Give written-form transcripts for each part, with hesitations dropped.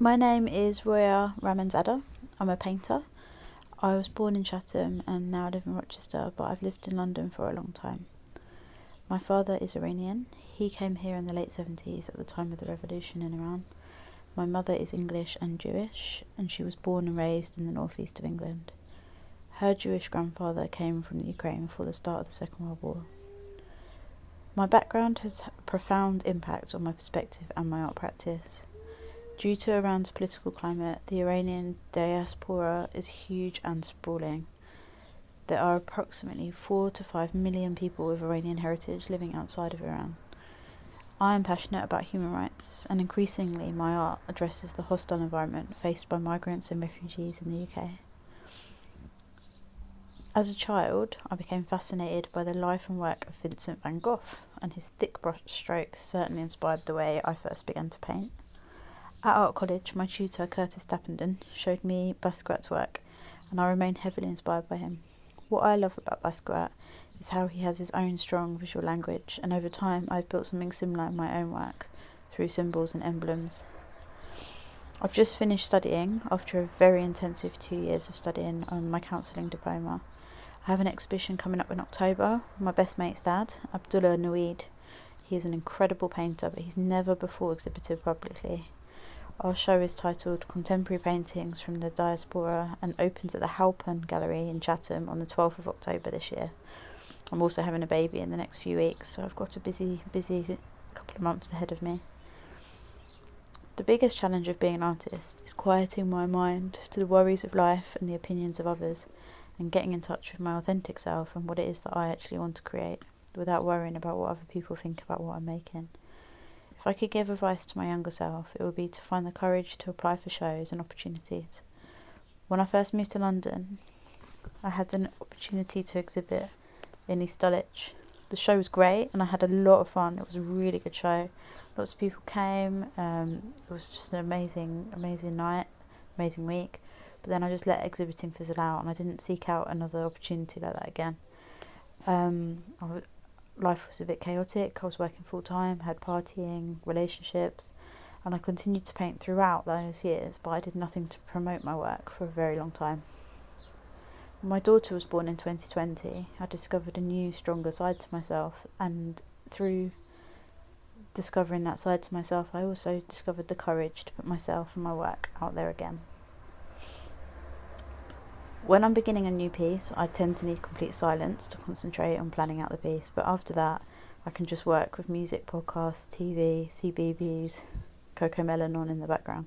My name is Roya Rahmanzadeh. I'm a painter. I was born in Chatham and now live in Rochester, but I've lived in London for a long time. My father is Iranian. He came here in the late 70s at the time of the revolution in Iran. My mother is English and Jewish, and she was born and raised in the northeast of England. Her Jewish grandfather came from the Ukraine before the start of the Second World War. My background has a profound impact on my perspective and my art practice. Due to Iran's political climate, the Iranian diaspora is huge and sprawling. There are approximately 4 to 5 million people with Iranian heritage living outside of Iran. I am passionate about human rights, and increasingly my art addresses the hostile environment faced by migrants and refugees in the UK. As a child, I became fascinated by the life and work of Vincent van Gogh, and his thick brush strokes certainly inspired the way I first began to paint. At art college, my tutor, Curtis Tappenden, showed me Basquiat's work, and I remained heavily inspired by him. What I love about Basquiat is how he has his own strong visual language, and over time I've built something similar in my own work, through symbols and emblems. I've just finished studying, after a very intensive 2 years of studying, on my counselling diploma. I have an exhibition coming up in October with my best mate's dad, Abdullah Naweed. He is an incredible painter, but he's never before exhibited publicly. Our show is titled Contemporary Paintings from the Diaspora and opens at the Halpern Gallery in Chatham on the 12th of October this year. I'm also having a baby in the next few weeks, so I've got a busy couple of months ahead of me. The biggest challenge of being an artist is quieting my mind to the worries of life and the opinions of others, and getting in touch with my authentic self and what it is that I actually want to create, without worrying about what other people think about what I'm making. If I could give advice to my younger self, it would be to find the courage to apply for shows and opportunities. When I first moved to London, I had an opportunity to exhibit in East Dulwich. The show was great and I had a lot of fun. It was a really good show. Lots of people came. It was just an amazing night, amazing week. But then I just let exhibiting fizzle out and I didn't seek out another opportunity like that again. Life was a bit chaotic. I was working full time, had partying, relationships, and I continued to paint throughout those years, but I did nothing to promote my work for a very long time. When my daughter was born in 2020, I discovered a new, stronger side to myself, and through discovering that side to myself, I also discovered the courage to put myself and my work out there again. When I'm beginning a new piece, I tend to need complete silence to concentrate on planning out the piece, but after that, I can just work with music, podcasts, TV, CBeebies, Coco Melon on in the background.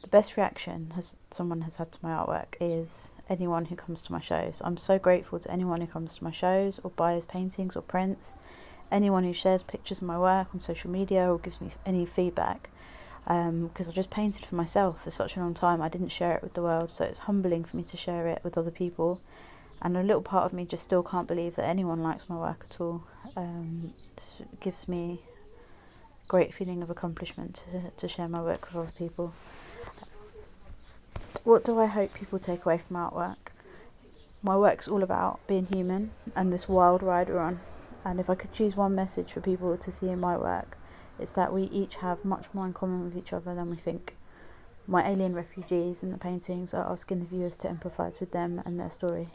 The best reaction someone has had to my artwork is anyone who comes to my shows. I'm so grateful to anyone who comes to my shows or buys paintings or prints, anyone who shares pictures of my work on social media or gives me any feedback. Because I just painted for myself for such a long time, I didn't share it with the world, so it's humbling for me to share it with other people, and a little part of me just still can't believe that anyone likes my work at all. It gives me a great feeling of accomplishment to share my work with other people. What do I hope people take away from my artwork? My work's all about being human and this wild ride we're on, and if I could choose one message for people to see in my work, it's that we each have much more in common with each other than we think. My alien refugees in the paintings are asking the viewers to empathise with them and their story.